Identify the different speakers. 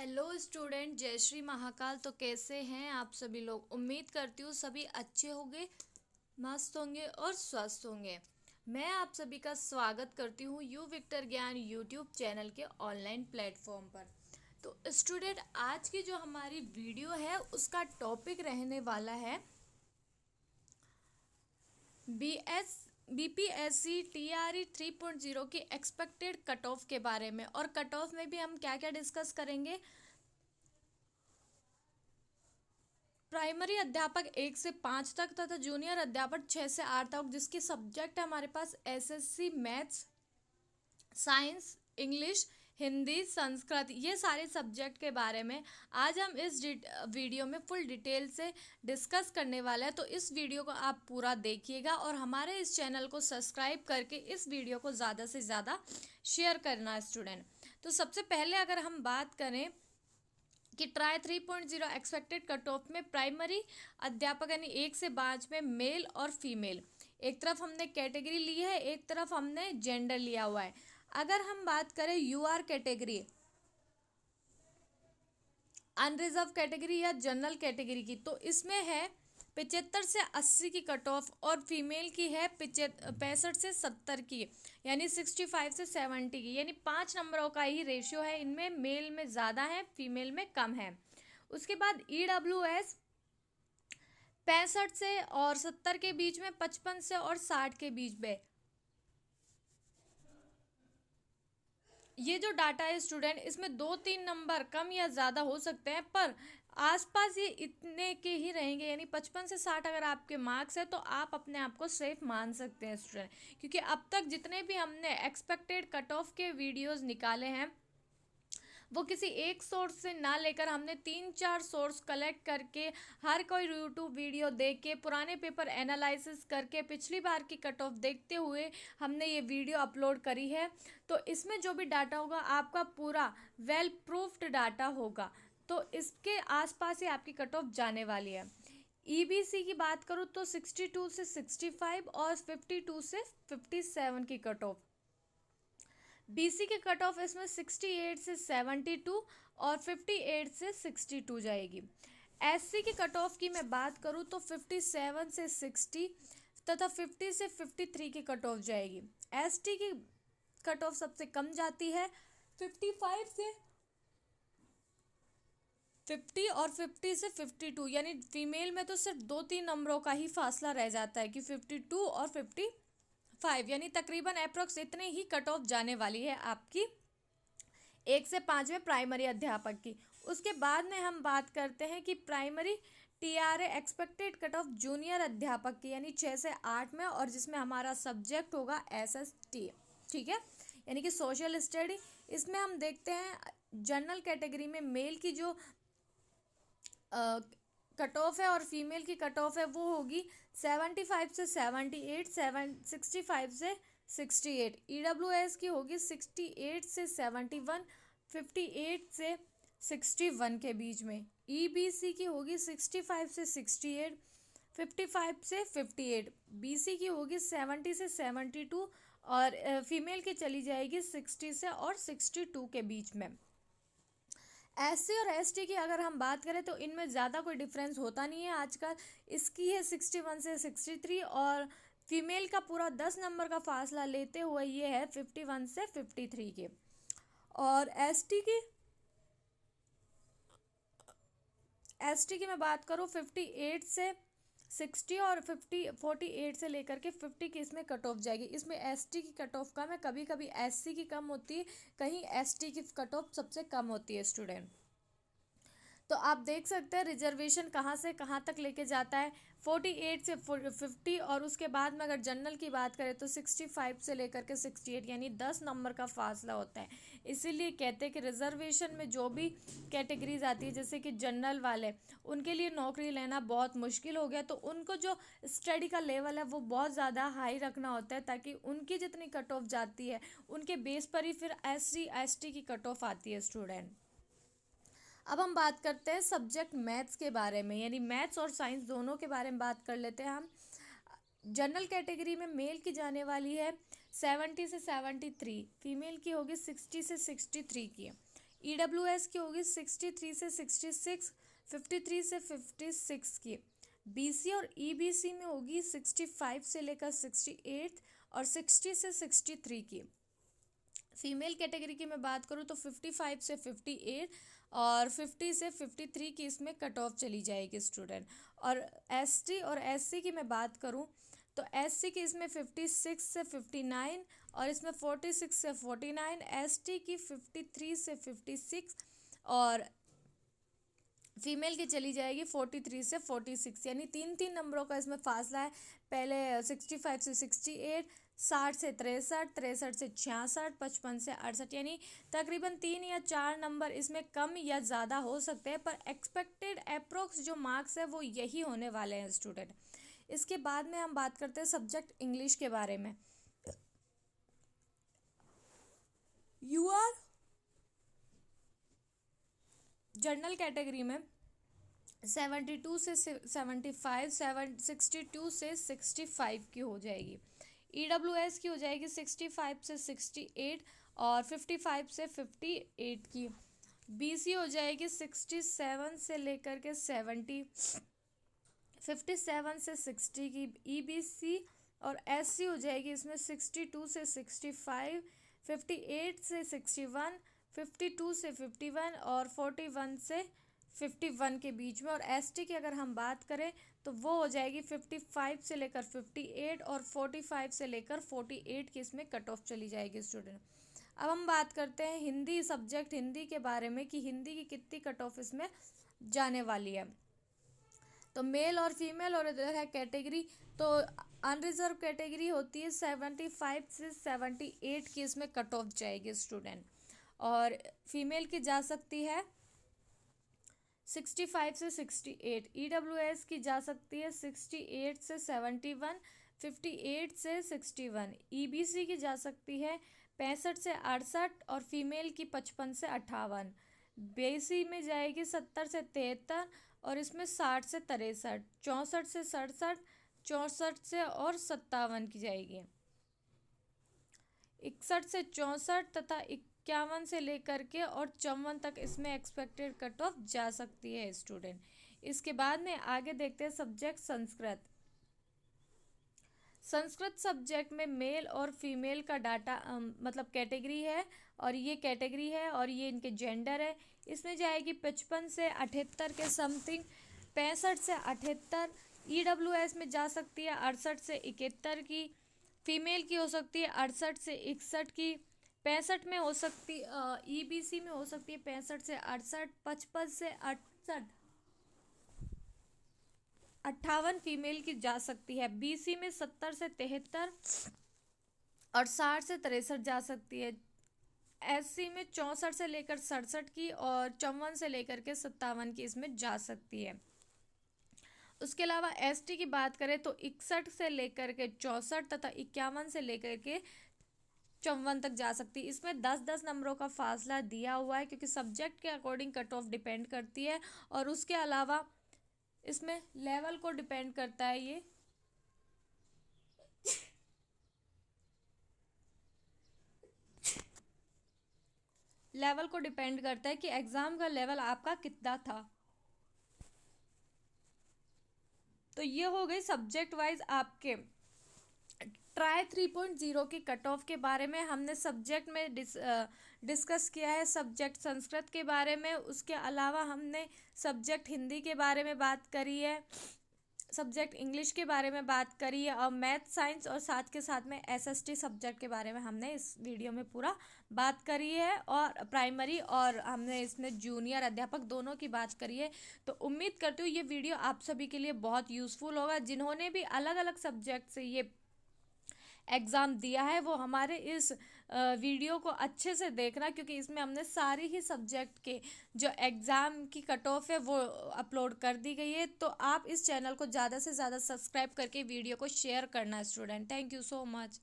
Speaker 1: Hello student, जय श्री महाकाल। तो कैसे हैं आप सभी लोग? उम्मीद करती हूँ सभी अच्छे होंगे, मस्त होंगे और स्वस्थ होंगे। मैं आप सभी का स्वागत करती हूँ यू विक्टर ज्ञान यूट्यूब चैनल के ऑनलाइन प्लेटफॉर्म पर। तो स्टूडेंट, आज की जो हमारी वीडियो है उसका टॉपिक रहने वाला है बीपीएससी टीआरई 3.0 की एक्सपेक्टेड कट ऑफ के बारे में। और कट ऑफ में भी हम क्या क्या डिस्कस करेंगे। प्राइमरी अध्यापक 1 से 5 तक तथा जूनियर अध्यापक 6 से 8 तक, जिसकी सब्जेक्ट है हमारे पास SSC maths, science, English, Hindi, Sanskrit, ये सारे सब्जेक्ट के बारे में आज हम इस वीडियो में फुल डिटेल से डिस्कस करने वाले हैं। तो इस वीडियो को आप पूरा देखिएगा और हमारे इस चैनल को सब्सक्राइब करके इस वीडियो को ज़्यादा से ज़्यादा शेयर करना स्टूडेंट। तो सबसे पहले अगर हम बात करें कि ट्राई 3.0 एक्सपेक्टेड कट ऑफ में प्राइमरी अध्यापक यानी 1 से 5 में मेल और फीमेल, एक तरफ हमने कैटेगरी ली है, एक तरफ हमने जेंडर लिया हुआ है। अगर हम बात करें यूआर कैटेगरी, अनरिजर्व कैटेगरी या जनरल कैटेगरी की, तो इसमें है 75 से 80 की कट ऑफ और फीमेल की है 65 से 70 की, यानी 65 से 70 की, यानी 5 नंबरों का ही रेशियो है। इनमें मेल में ज़्यादा है, फीमेल में कम है। उसके बाद ईडब्ल्यूएस 65 से 70 के बीच में, 55 से 60 के बीच में। ये जो डाटा है स्टूडेंट, इसमें 2-3 नंबर कम या ज़्यादा हो सकते हैं, पर आसपास ये इतने के ही रहेंगे। यानी 55 से 60 अगर आपके मार्क्स है तो आप अपने आप को सेफ मान सकते हैं स्टूडेंट, क्योंकि अब तक जितने भी हमने एक्सपेक्टेड कट ऑफ के वीडियोस निकाले हैं वो किसी एक सोर्स से ना लेकर हमने 3-4 सोर्स कलेक्ट करके, हर कोई यूट्यूब वीडियो देख के, पुराने पेपर एनालिसिस करके, पिछली बार की कट ऑफ देखते हुए हमने ये वीडियो अपलोड करी है। तो इसमें जो भी डाटा होगा आपका पूरा वेल प्रूफ्ड डाटा होगा, तो इसके आसपास ही आपकी कट ऑफ जाने वाली है। ईबीसी की बात करूँ तो 62 से 65 और 52 से 57 की कट ऑफ। बीसी की कट ऑफ इसमें 68 से 72 और 58 से 62 जाएगी। एससी की कट ऑफ की मैं बात करूँ तो 57 से 60 तथा 50 से 53 की कट ऑफ जाएगी। एसटी की कट ऑफ सबसे कम जाती है 55 से 50 और 50 से 52, यानी फीमेल में तो सिर्फ 2-3 नंबरों का ही फासला रह जाता है कि 52 और 55, यानी तकरीबन अप्रोक्स इतने ही कट ऑफ जाने वाली है आपकी 1 से 5 में प्राइमरी अध्यापक की। उसके बाद में हम बात करते हैं कि primary TRE expected cut off junior अध्यापक की, यानी 6 से 8 में, और जिसमें हमारा सब्जेक्ट होगा एसएसटी, ठीक है, यानी कि सोशल स्टडी। इसमें हम देखते हैं जनरल कैटेगरी में मेल की जो कट ऑफ है और फीमेल की कट ऑफ है वो होगी 75 से 78, 65 से 68। ईडब्ल्यूएस की होगी 68 से 71, 58 से 61 के बीच में। ईबीसी की होगी 65 से 68, 55 से 58। बीसी की होगी 70 से 72 और फीमेल की चली जाएगी 60 से और 62 के बीच में। एससी और एसटी की अगर हम बात करें तो इनमें ज़्यादा कोई डिफरेंस होता नहीं है आजकल। इसकी है 61 से 63 और फीमेल का पूरा 10 नंबर का फासला लेते हुए ये है 51 से 53 के। और एसटी की मैं बात करूँ 58 से 60 और 48 से लेकर के 50 की इसमें कट ऑफ जाएगी। इसमें एसटी की कट ऑफ कम है, कभी कभी एससी की कम होती है, कहीं एसटी की कट ऑफ सबसे कम होती है स्टूडेंट। तो आप देख सकते हैं रिजर्वेशन कहाँ से कहाँ तक लेके जाता है, 48 से 50, और उसके बाद में अगर जनरल की बात करें तो 65 से लेकर के 68, यानी 10 नंबर का फासला होता है। इसीलिए कहते हैं कि रिजर्वेशन में जो भी कैटेगरीज आती है, जैसे कि जनरल वाले, उनके लिए नौकरी लेना बहुत मुश्किल हो गया, तो उनको जो स्टडी का लेवल है वो बहुत ज़्यादा हाई रखना होता है, ताकि उनकी जितनी कट ऑफ जाती है उनके बेस पर ही फिर एससी एसटी की कट ऑफ आती है स्टूडेंट। अब हम बात करते हैं सब्जेक्ट मैथ्स के बारे में, यानी मैथ्स और साइंस दोनों के बारे में बात कर लेते हैं हम। जनरल कैटेगरी में मेल की जाने वाली है 70 से 73, फीमेल की होगी 60 से 63 की। EWS की होगी 63 से 66, 53 से 56 की। BC और EBC में होगी 65 से लेकर 68 और 60 से 63 की। फीमेल कैटेगरी की मैं बात करूँ तो 55 से 58 और 50 से 53 की इसमें कट ऑफ चली जाएगी स्टूडेंट। और ST और SC की मैं बात करूँ तो SC की इसमें 56 से 59 और इसमें 46 से 49, ST की 53 से 56 और फीमेल की चली जाएगी 43 से 46, यानी 3-3 नंबरों का इसमें फासला है। पहले 65 से 68, 60 से 63, 63 से 66, 55 से 68, यानी तकरीबन 3 या 4 नंबर इसमें कम या ज़्यादा हो सकते हैं, पर एक्सपेक्टेड अप्रोक्स जो मार्क्स है वो यही होने वाले हैं स्टूडेंट। इसके बाद में हम बात करते हैं सब्जेक्ट इंग्लिश के बारे में। UR जनरल कैटेगरी में 72 से 75, 62 से 65 की हो जाएगी। EWS की हो जाएगी 65 से 68 और 55 से 58 की। BC हो जाएगी 67 से लेकर के 70, 57 से 60 की। EBC और SC हो जाएगी इसमें 62 से 65, 58 से 61, 52 से 51 और 41 से 51 के बीच में। और ST की अगर हम बात करें तो वो हो जाएगी 55 से लेकर 58 और 45 से लेकर 48 की इसमें कट ऑफ चली जाएगी स्टूडेंट। अब हम बात करते हैं हिंदी सब्जेक्ट हिंदी के बारे में कि हिंदी की कितनी कट ऑफ इसमें जाने वाली है। तो मेल और फीमेल और इधर है कैटेगरी, तो अनरिजर्व कैटेगरी होती है 75 से 78 की इसमें कट ऑफ जाएगी स्टूडेंट। और फीमेल की जा सकती है 65 से 68, EWS की जा सकती है 68 से 71, 58 से 61, EBC की जा सकती है 65 से 68 और फीमेल की 55 से 58, BC में जाएगी 70 से 73 और इसमें 60 से 63, 64 से 67, 64 से और 57 की जाएगी। 61 से 64 तथा 51 से लेकर के और 54 तक इसमें एक्सपेक्टेड कट ऑफ जा सकती है स्टूडेंट। इसके बाद में आगे देखते हैं सब्जेक्ट संस्कृत। संस्कृत सब्जेक्ट में मेल और फीमेल का डाटा मतलब कैटेगरी है, और ये कैटेगरी है और ये इनके जेंडर है। इसमें जाएगी 55 से 78 के समथिंग, 65 से 78। EWS में जा सकती है 68 से 71 की। फीमेल की हो सकती है 68 से 61 की। 65 में हो सकती EBC में हो सकती है 65 से 68, 55 से 68, 58 फीमेल की जा सकती है। BC में 70 से 73 और 60 से 63 जा सकती है। SC में 64 से लेकर 67 की और 54 से लेकर के 57 की इसमें जा सकती है। उसके अलावा ST की बात करें तो 61 से लेकर के 64 तथा 51 से लेकर के 54 तक जा सकती है। इसमें 10-10 नंबरों का फासला दिया हुआ है क्योंकि सब्जेक्ट के अकॉर्डिंग कट ऑफ डिपेंड करती है, और उसके अलावा इसमें लेवल को डिपेंड करता है। ये लेवल को डिपेंड करता है कि एग्ज़ाम का लेवल आपका कितना था। तो ये हो गई सब्जेक्ट वाइज आपके ट्राई 3.0 की कट ऑफ के बारे में हमने सब्जेक्ट में डिस्कस किया है, सब्जेक्ट संस्कृत के बारे में। उसके अलावा हमने सब्जेक्ट हिंदी के बारे में बात करी है, सब्जेक्ट इंग्लिश के बारे में बात करी है, और मैथ साइंस और साथ के साथ में SST सब्जेक्ट के बारे में हमने इस वीडियो में पूरा बात करी है, और प्राइमरी और हमने इसमें जूनियर अध्यापक दोनों की बात करी है। तो उम्मीद करती हूँ ये वीडियो आप सभी के लिए बहुत यूज़फुल होगा। जिन्होंने भी अलग अलग सब्जेक्ट से ये एग्ज़ाम दिया है वो हमारे इस वीडियो को अच्छे से देखना, क्योंकि इसमें हमने सारी ही सब्जेक्ट के जो एग्ज़ाम की कट ऑफ है वो अपलोड कर दी गई है। तो आप इस चैनल को ज़्यादा से ज़्यादा सब्सक्राइब करके वीडियो को शेयर करना student. Thank you so much.